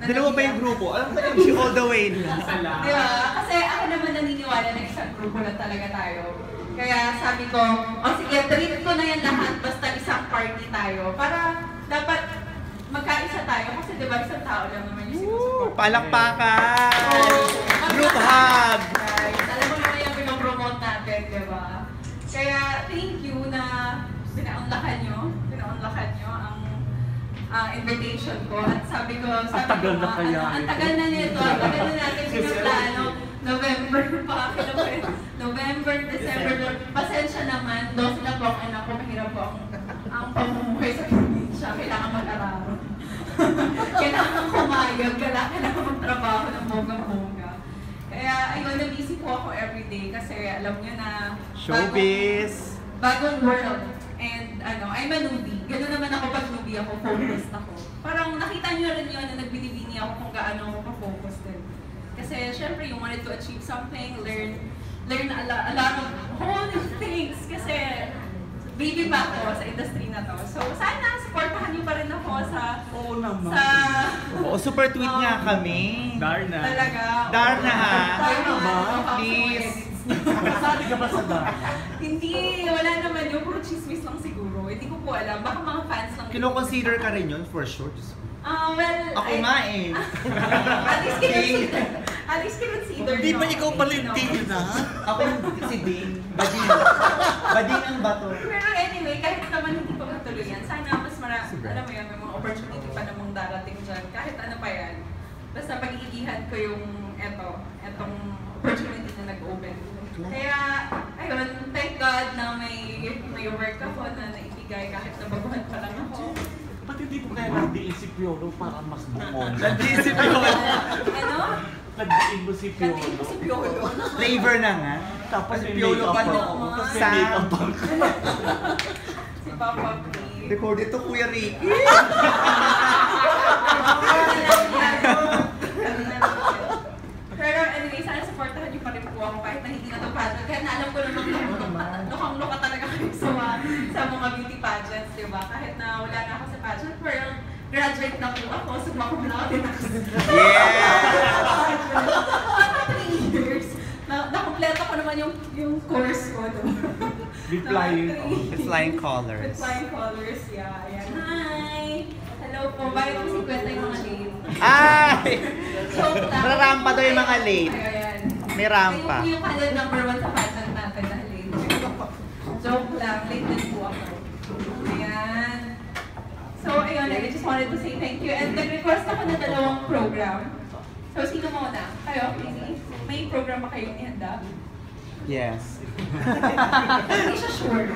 Dalawa ba yung grupo? Alam ko yung all the way lang. Diba? Kasi ako naman naniniwala na isang grupo lang talaga tayo. Kaya sabi ko, sige, treat ko na yan lahat basta isang party tayo. Para dapat magkaisa tayo. Kasi diba isang tao lang naman yung sinusupport. Palakpakan! Group hug! Guys, alam mo naman yung pinopromote natin, diba? Kaya thank you na pinaunlakan nyo ang invitation ko. At sabi ko, ang tagal na nito, ang tagal na natin pinaplano. November pa, November, December, pasensya naman, 12 na po ang anak ko, mahirap po ang pamumuhay sa probinsya, kailangan mag-araro. Kailangan kumayag, kailangan magtrabaho ng bonggang-bongga. Kaya ayun, nag-isip po ako everyday kasi alam nyo na showbiz! Bagong world. And I'm a newbie. Gano'n naman ako pag newbie ako, focused ako. Parang nakita nyo rin yun na nagbinibini ako kung gaano ako ka-focus din. Kasi syempre, you wanted to achieve something, learn a lot of whole new things. Kasi baby pa ako sa industry na to. So sana, supportahan nyo pa rin ako sa... Oo naman. Oo, super tweet nga kami. Darna. Talaga. Darna ha. Darna. Please. Kasali ka ba sa Darna? Hindi, wala naman yung puro chismis lang siguro. Hindi ko po alam. Baka mga fans lang. Kino-consider ka rin yun for sure? Well, ako nga eh. At least kinonsider. Di ba ikaw palintin na? Ako si Ding. Bading ang bato. Pero anyway, kahit naman hindi pa matuloy yan, sana mas alam mo yan, may mga opportunity pa namang darating dyan. Kahit ano pa yan. Basta pag-iigihan ko yung etong opportunity na nag-open. Kaya, ayun, thank God na may work ako na naibigay kahit nabaguhan pa lang ako. Ba't hindi po kaya nagdiin si Piolo para mas bumong? Nagdiin si Piolo. Ano? Nagdiin mo si Piolo. Nagdiin mo si Piolo. Flavor na nga. Tapos si Piolo pa no. Sa si Papa P. Recorded to Kuya Ricky. Pero anyway, sana supportahan niyo pa rin po ako kahit na hindi na ito pageant. Kaya alam ko naman lukhang-lukha talaga kayo sa mga beauty pageants, di ba? Kahit na wala na ako sa pageant, pero graduate na po ako, summa-cum-laude din ako. Yeah! After 3 years, nakompleto ko naman yung course ko. With flying. With flying colors. With flying colors, yeah. Ayan. Hi! Hello po, bakit ko 50 yung mga late? Ay! Rarampa daw yung mga late. Ayan. May rampa. Yung kalend number 1 sa pageant natin na late. Joke lang, late din po ako. Ayan. So, ayun, I just wanted to say thank you. And nag-request ako ng 2 program. So, sino muna? Kayo, please. May program ba kayo ihanda? Yes. Hindi siya sure.